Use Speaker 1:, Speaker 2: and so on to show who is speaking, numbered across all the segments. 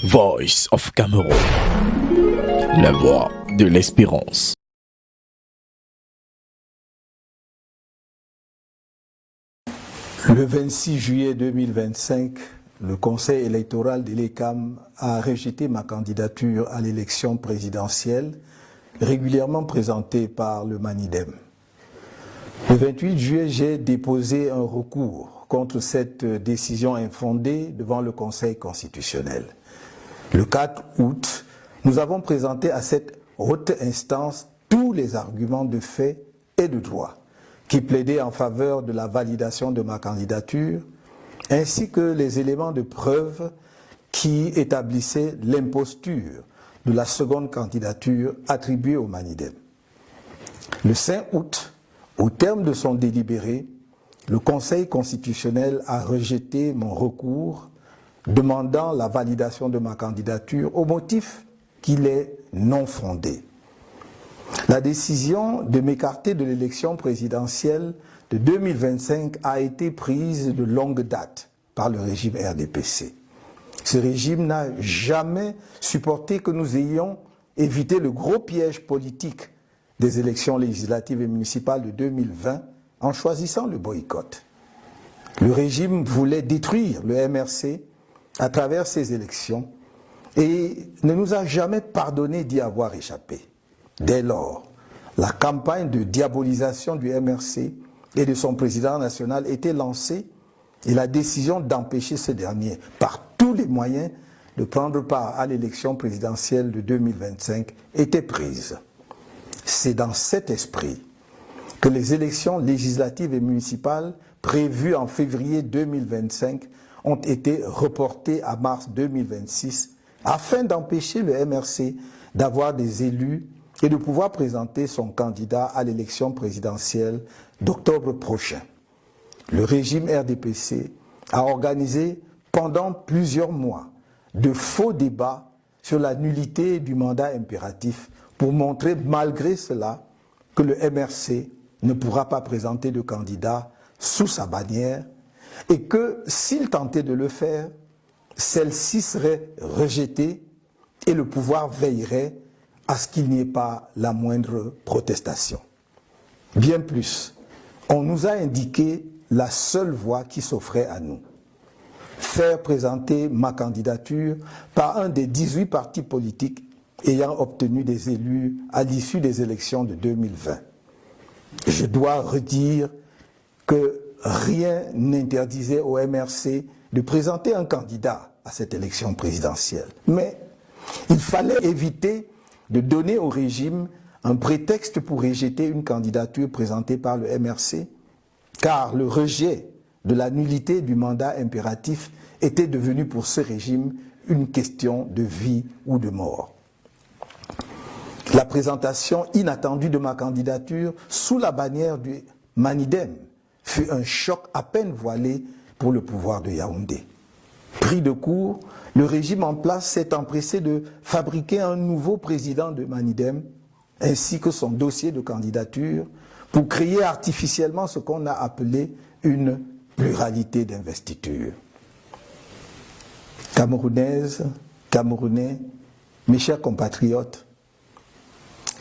Speaker 1: Voice of Cameroun, la voix de l'espérance.
Speaker 2: Le 26 juillet 2025, le Conseil électoral de l'ECAM a rejeté ma candidature à l'élection présidentielle régulièrement présentée par le MANIDEM. Le 28 juillet, j'ai déposé un recours contre cette décision infondée devant le Conseil constitutionnel. Le 4 août, nous avons présenté à cette haute instance tous les arguments de fait et de droit qui plaidaient en faveur de la validation de ma candidature, ainsi que les éléments de preuve qui établissaient l'imposture de la seconde candidature attribuée au MANIDEM. Le 5 août, au terme de son délibéré, le Conseil constitutionnel a rejeté mon recours demandant la validation de ma candidature au motif qu'il est non fondé. La décision de m'écarter de l'élection présidentielle de 2025 a été prise de longue date par le régime RDPC. Ce régime n'a jamais supporté que nous ayons évité le gros piège politique des élections législatives et municipales de 2020 en choisissant le boycott. Le régime voulait détruire le MRC à travers ces élections et ne nous a jamais pardonné d'y avoir échappé. Dès lors, la campagne de diabolisation du MRC et de son président national était lancée et la décision d'empêcher ce dernier, par tous les moyens, de prendre part à l'élection présidentielle de 2025 était prise. C'est dans cet esprit que les élections législatives et municipales prévues en février 2025 ont été reportées à mars 2026 afin d'empêcher le MRC d'avoir des élus et de pouvoir présenter son candidat à l'élection présidentielle d'octobre prochain. Le régime RDPC a organisé pendant plusieurs mois de faux débats sur la nullité du mandat impératif pour montrer malgré cela que le MRC ne pourra pas présenter de candidat sous sa bannière et que s'il tentait de le faire, celle-ci serait rejetée et le pouvoir veillerait à ce qu'il n'y ait pas la moindre protestation. Bien plus, on nous a indiqué la seule voie qui s'offrait à nous. Faire présenter ma candidature par un des 18 partis politiques ayant obtenu des élus à l'issue des élections de 2020. Je dois redire que rien n'interdisait au MRC de présenter un candidat à cette élection présidentielle. Mais il fallait éviter de donner au régime un prétexte pour rejeter une candidature présentée par le MRC, car le rejet de la nullité du mandat impératif était devenu pour ce régime une question de vie ou de mort. La présentation inattendue de ma candidature sous la bannière du MANIDEM fut un choc à peine voilé pour le pouvoir de Yaoundé. Pris de court, le régime en place s'est empressé de fabriquer un nouveau président de MANIDEM ainsi que son dossier de candidature pour créer artificiellement ce qu'on a appelé une pluralité d'investiture. Camerounaises, Camerounais, mes chers compatriotes,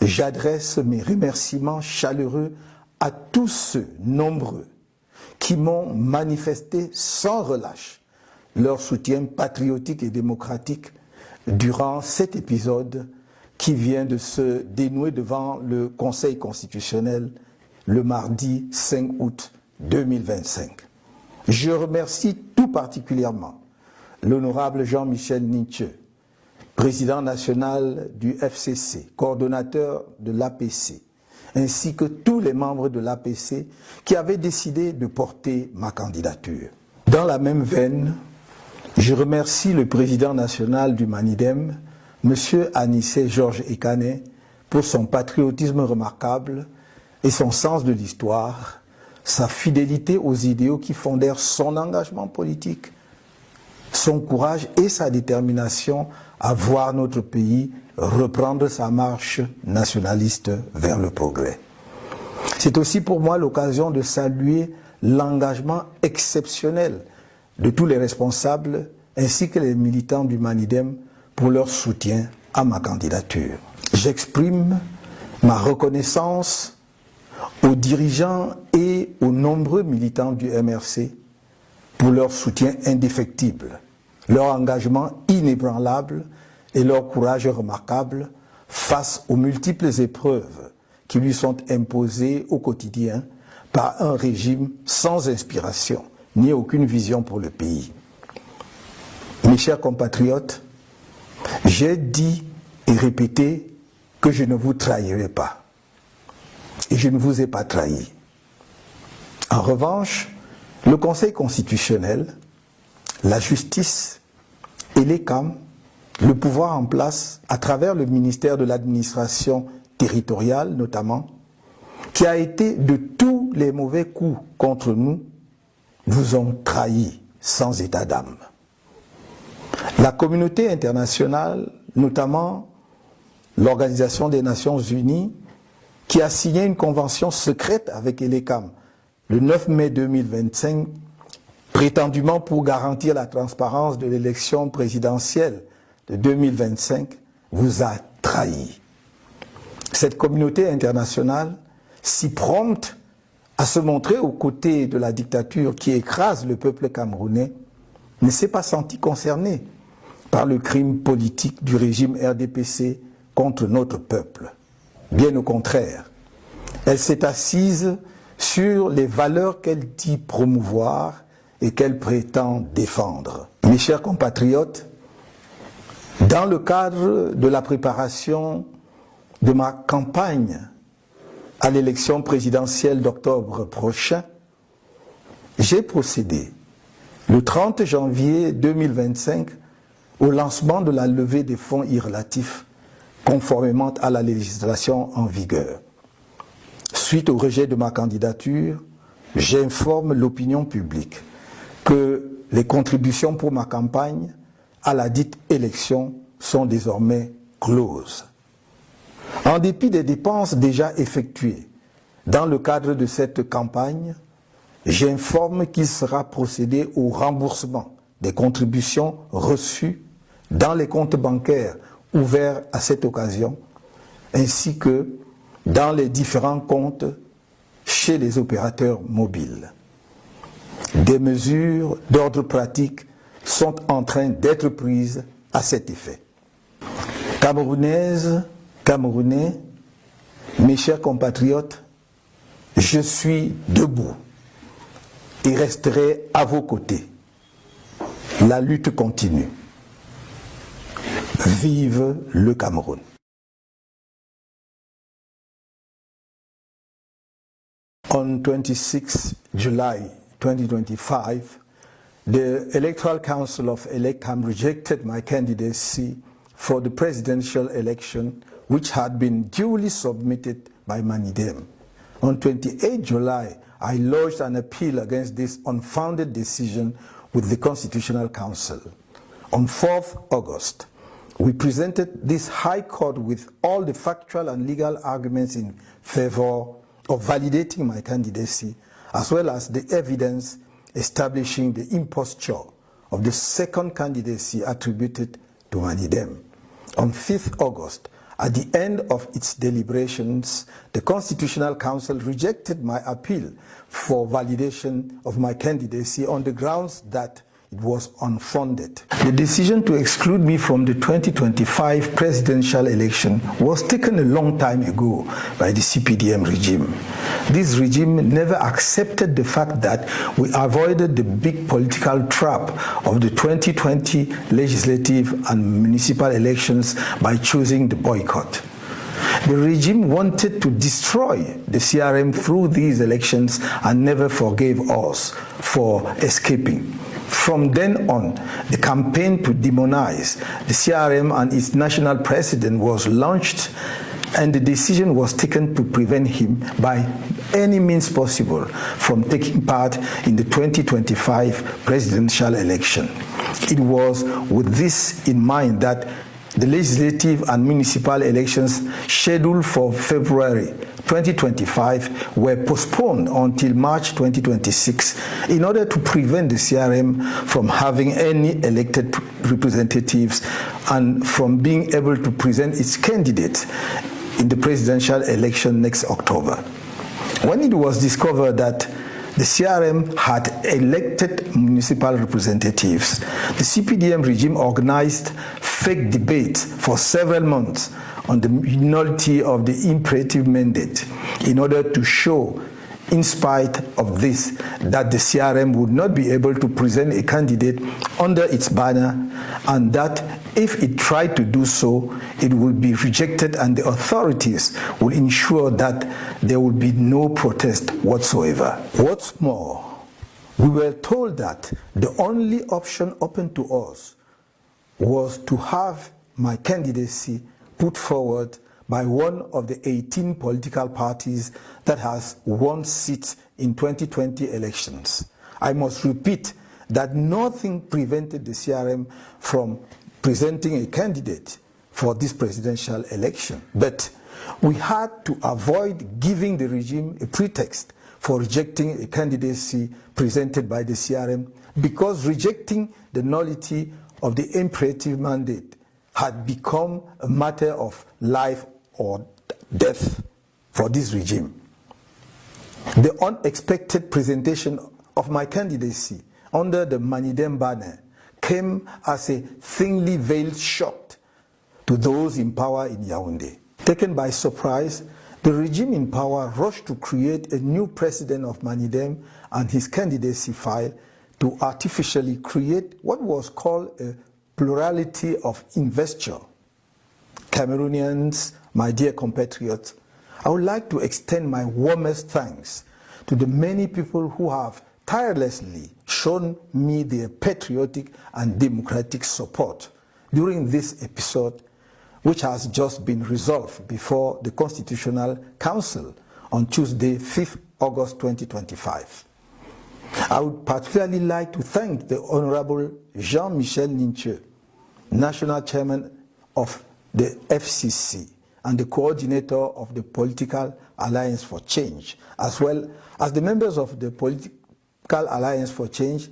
Speaker 2: j'adresse mes remerciements chaleureux à tous ceux nombreux qui m'ont manifesté sans relâche leur soutien patriotique et démocratique durant cet épisode qui vient de se dénouer devant le Conseil constitutionnel le mardi 5 août 2025. Je remercie tout particulièrement l'honorable Jean-Michel Ninche, président national du FCC, coordonnateur de l'APC, ainsi que tous les membres de l'APC qui avaient décidé de porter ma candidature. Dans la même veine, je remercie le président national du MANIDEM, M. Anissé Georges Ekane, pour son patriotisme remarquable et son sens de l'histoire, sa fidélité aux idéaux qui fondèrent son engagement politique, son courage et sa détermination à voir notre pays reprendre sa marche nationaliste vers le progrès. C'est aussi pour moi l'occasion de saluer l'engagement exceptionnel de tous les responsables ainsi que les militants du MANIDEM pour leur soutien à ma candidature. J'exprime ma reconnaissance aux dirigeants et aux nombreux militants du MRC pour leur soutien indéfectible, leur engagement inébranlable et leur courage remarquable face aux multiples épreuves qui lui sont imposées au quotidien par un régime sans inspiration ni aucune vision pour le pays. Mes chers compatriotes, j'ai dit et répété que je ne vous trahirai pas. Et je ne vous ai pas trahi. En revanche, le Conseil constitutionnel, la justice et les CAM, le pouvoir en place à travers le ministère de l'administration territoriale notamment, qui a été de tous les mauvais coups contre nous, vous ont trahis sans état d'âme. La communauté internationale, notamment l'Organisation des Nations Unies, qui a signé une convention secrète avec ELECAM le 9 mai 2025, prétendument pour garantir la transparence de l'élection présidentielle de 2025, vous a trahi. Cette communauté internationale, si prompte à se montrer aux côtés de la dictature qui écrase le peuple camerounais, ne s'est pas sentie concernée par le crime politique du régime RDPC contre notre peuple. Bien au contraire, elle s'est assise sur les valeurs qu'elle dit promouvoir et qu'elle prétend défendre. Mes chers compatriotes, dans le cadre de la préparation de ma campagne à l'élection présidentielle d'octobre prochain, j'ai procédé le 30 janvier 2025 au lancement de la levée des fonds irrelatifs conformément à la législation en vigueur. Suite au rejet de ma candidature, j'informe l'opinion publique que les contributions pour ma campagne à la dite élection sont désormais closes. En dépit des dépenses déjà effectuées dans le cadre de cette campagne, j'informe qu'il sera procédé au remboursement des contributions reçues dans les comptes bancaires ouverts à cette occasion, ainsi que dans les différents comptes chez les opérateurs mobiles. Des mesures d'ordre pratique sont en train d'être prises à cet effet. Camerounaises, Camerounais, mes chers compatriotes, je suis debout et resterai à vos côtés. La lutte continue. Vive le Cameroun. On 26 July 2025, the Electoral Council of ELECAM rejected my candidacy for the presidential election, which had been duly submitted by Manidem. On 28 July, I lodged an appeal against this unfounded decision with the Constitutional Council. On 4th August, we presented this High Court with all the factual and legal arguments in favor of validating my candidacy, as well as the evidence establishing the imposture of the second candidacy attributed to Manidem. On 5th August, at the end of its deliberations, the Constitutional Council rejected my appeal for validation of my candidacy on the grounds that it was unfounded. The decision to exclude me from the 2025 presidential election was taken a long time ago by the CPDM regime. This regime never accepted the fact that we avoided the big political trap of the 2020 legislative and municipal elections by choosing the boycott. The regime wanted to destroy the CRM through these elections and never forgave us for escaping. From then on, the campaign to demonize the CRM and its national president was launched, and the decision was taken to prevent him by any means possible from taking part in the 2025 presidential election. It was with this in mind that the legislative and municipal elections scheduled for February 2025 were postponed until March 2026 in order to prevent the CRM from having any elected representatives and from being able to present its candidate in the presidential election next October. When it was discovered that the CRM had elected municipal representatives, the CPDM regime organized fake debates for several months on the nullity of the imperative mandate in order to show, in spite of this, that the CRM would not be able to present a candidate under its banner, and that if it tried to do so, it would be rejected and the authorities will ensure that there will be no protest whatsoever. What's more, we were told that the only option open to us was to have my candidacy put forward by one of the 18 political parties that has won seats in 2020 elections. I must repeat that nothing prevented the CRM from presenting a candidate for this presidential election, but we had to avoid giving the regime a pretext for rejecting a candidacy presented by the CRM, because rejecting the nullity of the imperative mandate had become a matter of life or death for this regime. The unexpected presentation of my candidacy under the Manidem banner came as a thinly veiled shock to those in power in Yaoundé. Taken by surprise, the regime in power rushed to create a new president of Manidem and his candidacy file to artificially create what was called a plurality of investiture. Cameroonians, my dear compatriots, I would like to extend my warmest thanks to the many people who have tirelessly shown me their patriotic and democratic support during this episode, which has just been resolved before the Constitutional Council on Tuesday, 5th August 2025. I would particularly like to thank the Honorable Jean-Michel Ninche, National Chairman of the FCC and the coordinator of the Political Alliance for Change, as well as the members of the Political Alliance for Change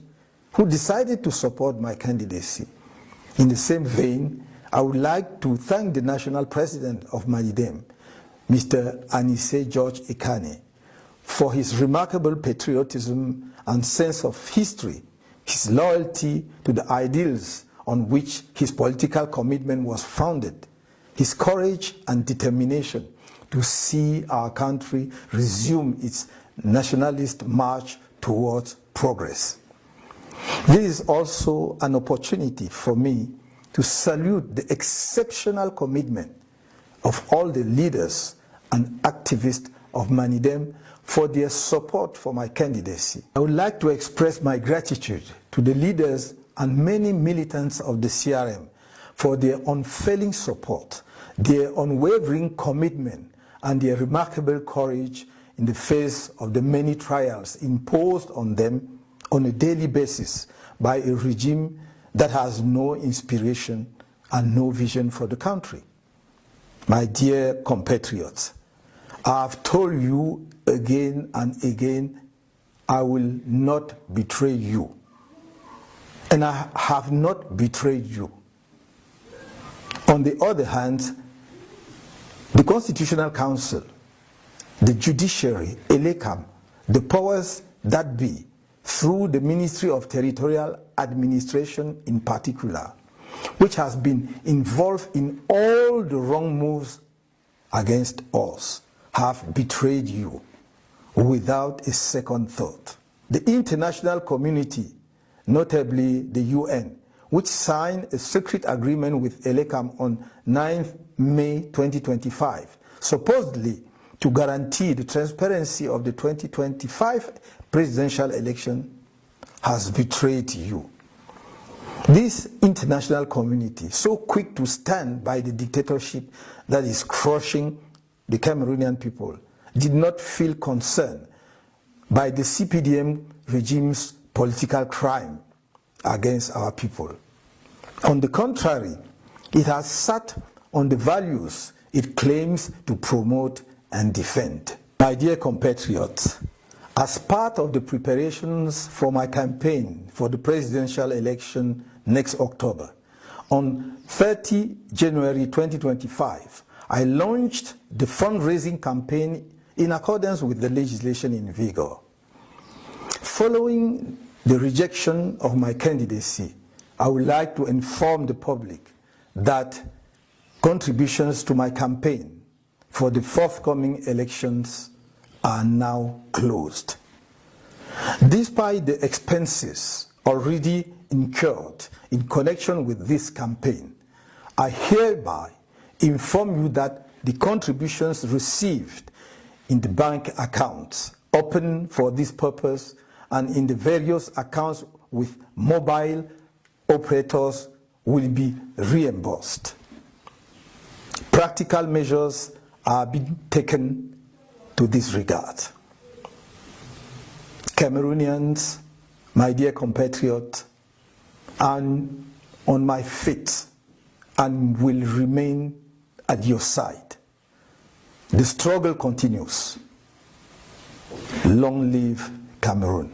Speaker 2: who decided to support my candidacy. In the same vein, I would like to thank the National President of Manidem, Mr. Anise George Ikane, for his remarkable patriotism and sense of history, his loyalty to the ideals on which his political commitment was founded, his courage and determination to see our country resume its nationalist march towards progress. This is also an opportunity for me to salute the exceptional commitment of all the leaders and activists of Manidem for their support for my candidacy. I would like to express my gratitude to the leaders and many militants of the CRM for their unfailing support, their unwavering commitment, and their remarkable courage in the face of the many trials imposed on them on a daily basis by a regime that has no inspiration and no vision for the country. My dear compatriots, I have told you again and again, I will not betray you. And I have not betrayed you. On the other hand, the Constitutional Council, the judiciary, ELECAM, the powers that be, through the Ministry of Territorial Administration in particular, which has been involved in all the wrong moves against us, have betrayed you without a second thought. The international community, notably the UN, which signed a secret agreement with ELECAM on 9th May 2025, supposedly to guarantee the transparency of the 2025 presidential election, has betrayed you. This international community, so quick to stand by the dictatorship that is crushing the Cameroonian people, did not feel concerned by the CPDM regime's political crime against our people. On the contrary, it has sat on the values it claims to promote and defend. My dear compatriots, as part of the preparations for my campaign for the presidential election next October, On 30 January 2025, I launched the fundraising campaign in accordance with the legislation in vigor. Following the rejection of my candidacy, I would like to inform the public that contributions to my campaign for the forthcoming elections are now closed. Despite the expenses already incurred in connection with this campaign, I hereby inform you that the contributions received in the bank accounts open for this purpose and in the various accounts with mobile operators will be reimbursed. Practical measures are being taken to this regard. Cameroonians, my dear compatriots, I'm on my feet and will remain at your side. The struggle continues. Long live Cameroon.